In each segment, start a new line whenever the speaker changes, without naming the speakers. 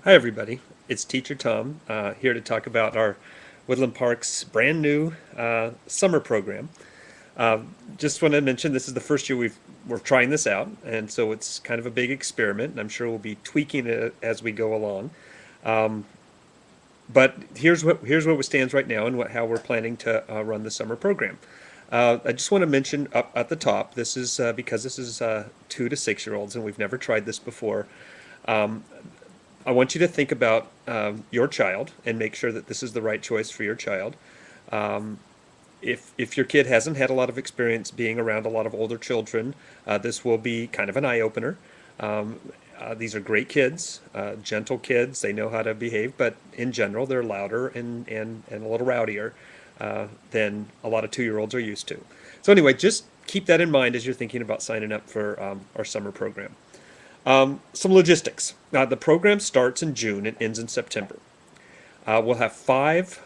Hi, everybody. It's Teacher Tom here to talk about our Woodland Park's brand new summer program. Just want to mention this is the first year we're trying this out, and so it's kind of a big experiment, and I'm sure we'll be tweaking it as we go along. But here's what stands right now and how we're planning to run the summer program. I just want to mention up at the top, this is because this is 2 to 6 year olds, and we've never tried this before. I want you to think about your child and make sure that this is the right choice for your child. If your kid hasn't had a lot of experience being around a lot of older children, this will be kind of an eye opener. These are great kids, gentle kids. They know how to behave, but in general, they're louder and a little rowdier than a lot of 2 year olds are used to. So anyway, just keep that in mind as you're thinking about signing up for our summer program. Some logistics. The program starts in June and ends in September. We'll have five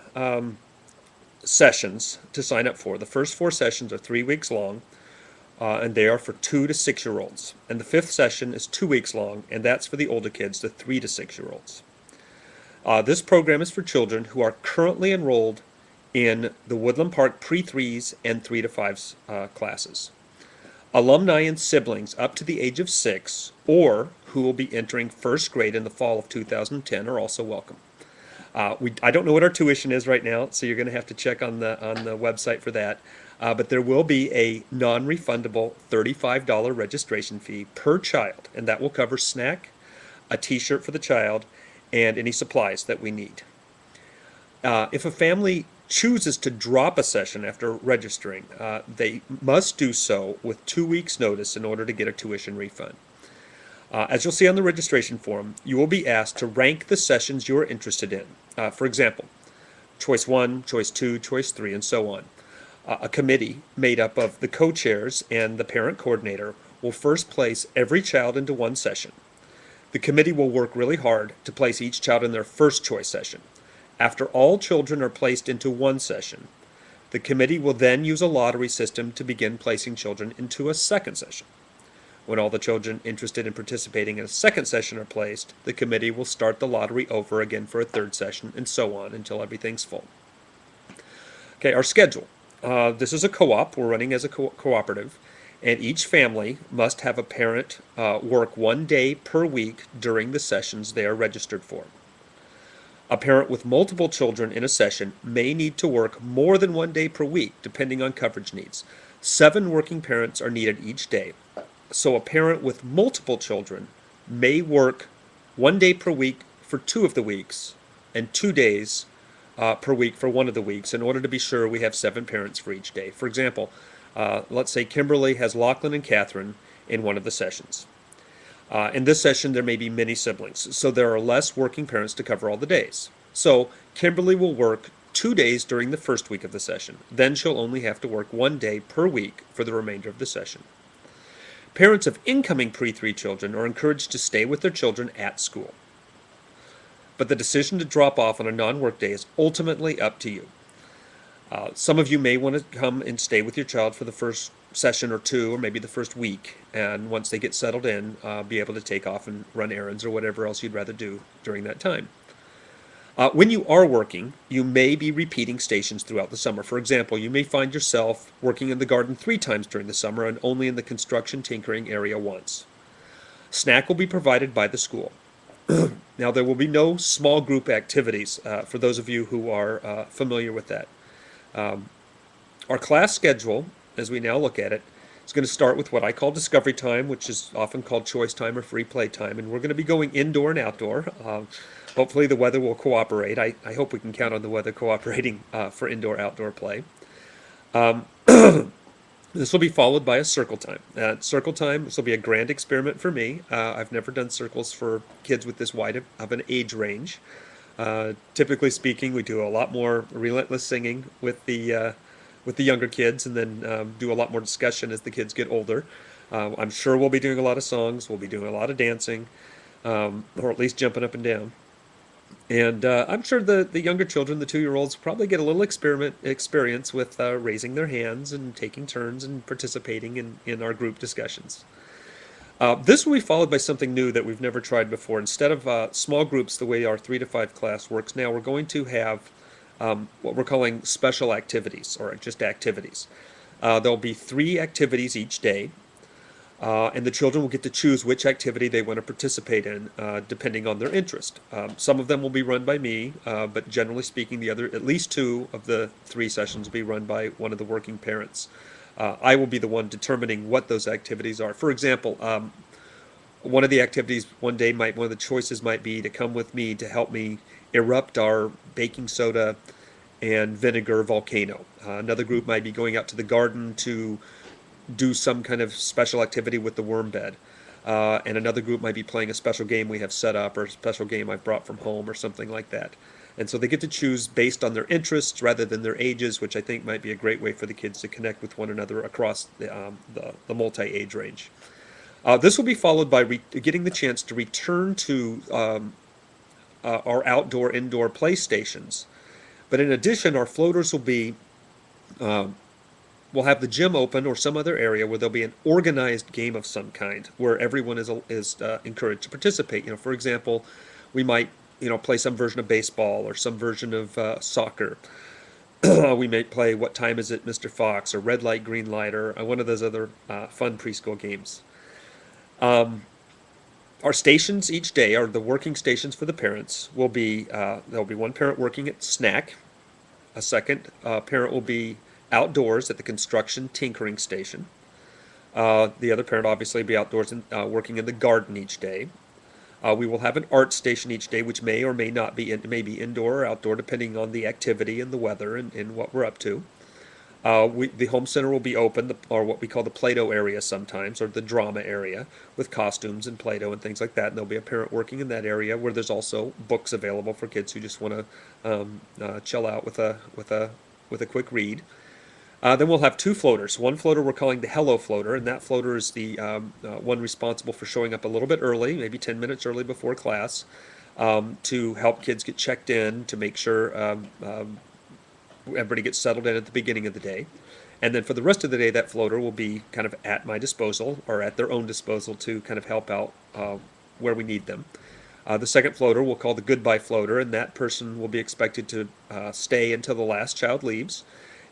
sessions to sign up for. The first four sessions are 3 weeks long, and they are for 2 to 6 year olds. And the fifth session is 2 weeks long, and that's for the older kids, the 3 to 6 year olds. This program is for children who are currently enrolled in the Woodland Park pre-3s and 3 to 5s classes. Alumni and siblings up to the age of 6 or who will be entering first grade in the fall of 2010 are also welcome. I don't know what our tuition is right now, so you're going to have to check on the website for that. But there will be a non-refundable $35 registration fee per child, and that will cover snack, a T-shirt for the child, and any supplies that we need. If a family chooses to drop a session after registering, they must do so with 2 weeks' notice in order to get a tuition refund. As you'll see on the registration form, you will be asked to rank the sessions you're interested in. For example, choice 1, choice 2, choice 3, and so on. A committee made up of the co-chairs and the parent coordinator will first place every child into one session. The committee will work really hard to place each child in their first choice session. After all children are placed into one session, the committee will then use a lottery system to begin placing children into a second session. When all the children interested in participating in a second session are placed, the committee will start the lottery over again for a third session, and so on until everything's full. Okay, our schedule. This is a co-op. We're running as a cooperative, and each family must have a parent work 1 day per week during the sessions they are registered for. A parent with multiple children in a session may need to work more than 1 day per week, depending on coverage needs. 7 working parents are needed each day. So a parent with multiple children may work 1 day per week for 2 of the weeks and 2 days per week for 1 of the weeks in order to be sure we have 7 parents for each day. For example, let's say Kimberly has Lachlan and Catherine in one of the sessions. In this session, there may be many siblings, so there are less working parents to cover all the days. So Kimberly will work 2 days during the first week of the session. Then she'll only have to work 1 day per week for the remainder of the session. Parents of incoming pre-3 children are encouraged to stay with their children at school. But the decision to drop off on a non-work day is ultimately up to you. Some of you may want to come and stay with your child for the first session or two, or maybe the first week, and once they get settled in, be able to take off and run errands or whatever else you'd rather do during that time. When you are working, you may be repeating stations throughout the summer. For example, you may find yourself working in the garden 3 times during the summer and only in the construction tinkering area once. Snack will be provided by the school. Now, there will be no small group activities for those of you who are familiar with that. Our class schedule, as we now look at it, is going to start with what I call discovery time, which is often called choice time or free play time, and we're going to be going indoor and outdoor. Hopefully the weather will cooperate. I hope we can count on the weather cooperating for indoor-outdoor play. This will be followed by a circle time. Circle time, this will be a grand experiment for me. I've never done circles for kids with this wide of an age range. Typically speaking, we do a lot more relentless singing with the younger kids, and then do a lot more discussion as the kids get older. I'm sure we'll be doing a lot of songs. We'll be doing a lot of dancing, or at least jumping up and down. And I'm sure the younger children, the 2 year olds, probably get a little experience with raising their hands and taking turns and participating in our group discussions. This will be followed by something new that we've never tried before. Instead of small groups, the way our 3 to 5 class works now, we're going to have what we're calling special activities, or just activities. There'll be 3 activities each day, and the children will get to choose which activity they want to participate in, depending on their interest. Some of them will be run by me, but generally speaking, at least 2 of the 3 sessions will be run by one of the working parents. I will be the one determining what those activities are. For example, one of the activities one of the choices might be to come with me to help me erupt our baking soda and vinegar volcano. Another group might be going out to the garden to do some kind of special activity with the worm bed. And another group might be playing a special game we have set up, or a special game I've brought from home, or something like that. And so they get to choose based on their interests rather than their ages, which I think might be a great way for the kids to connect with one another across the multi-age range. This will be followed by getting the chance to return to our indoor play stations. But in addition, our floaters will be, we'll have the gym open or some other area where there'll be an organized game of some kind where everyone is encouraged to participate. For example, we might play some version of baseball or some version of soccer. We may play What Time Is It, Mr. Fox, or Red Light, Green Light, or one of those other fun preschool games. Our stations each day, are the working stations for the parents, will be, there'll be one parent working at snack, a second parent will be outdoors at the construction tinkering station. The other parent obviously will be outdoors and working in the garden each day. We will have an art station each day, which may or may not be, may be indoor or outdoor, depending on the activity and the weather and what we're up to. The home center will be open, or what we call the Play-Doh area sometimes, or the drama area, with costumes and Play-Doh and things like that. And there'll be a parent working in that area, where there's also books available for kids who just want to chill out with a quick read. Then we'll have 2 floaters. One floater we're calling the Hello Floater, and that floater is the one responsible for showing up a little bit early, maybe 10 minutes early before class, to help kids get checked in, to make sure everybody gets settled in at the beginning of the day. And then for the rest of the day, that floater will be kind of at my disposal, or at their own disposal, to kind of help out where we need them. The second floater we'll call the Goodbye Floater, and that person will be expected to stay until the last child leaves,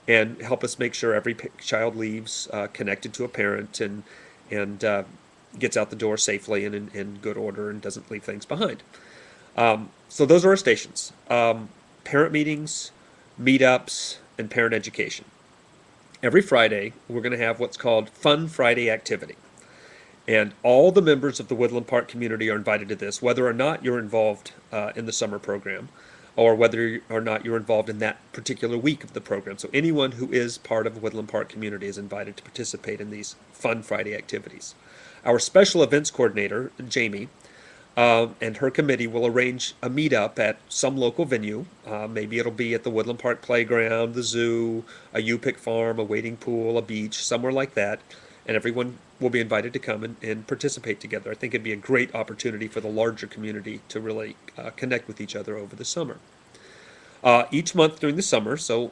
and help us make sure every child leaves connected to a parent and gets out the door safely and in good order and doesn't leave things behind. So those are our stations. Parent meetings, meetups, and parent education. Every Friday, we're going to have what's called Fun Friday Activity. And all the members of the Woodland Park community are invited to this, whether or not you're involved in the summer program, or whether or not you're involved in that particular week of the program. So anyone who is part of the Woodland Park community is invited to participate in these Fun Friday activities. Our special events coordinator, Jamie, and her committee will arrange a meetup at some local venue. Maybe it'll be at the Woodland Park Playground, the zoo, a U-Pick farm, a wading pool, a beach, somewhere like that. And everyone will be invited to come and participate together. I think it'd be a great opportunity for the larger community to really connect with each other over the summer. Each month during the summer, so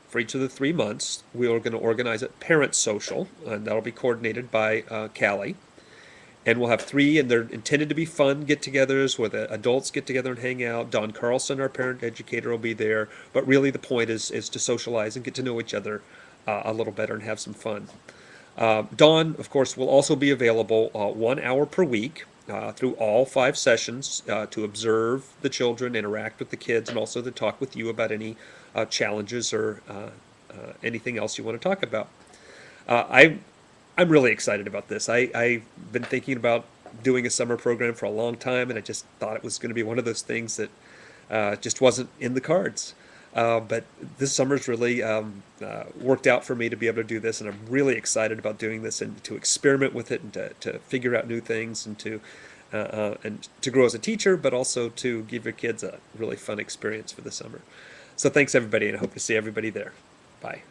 for each of the 3 months, we are going to organize a parent social, and that'll be coordinated by Callie. And we'll have 3, and they're intended to be fun get-togethers where the adults get together and hang out. Don Carlson, our parent educator, will be there. But really the point is to socialize and get to know each other a little better and have some fun. Dawn, of course, will also be available 1 hour per week through all 5 sessions to observe the children, interact with the kids, and also to talk with you about any challenges or anything else you want to talk about. I'm really excited about this. I've been thinking about doing a summer program for a long time, and I just thought it was going to be one of those things that just wasn't in the cards. But this summer's really worked out for me to be able to do this, and I'm really excited about doing this and to experiment with it and to figure out new things and to grow as a teacher, but also to give your kids a really fun experience for the summer. So thanks everybody, and I hope to see everybody there. Bye.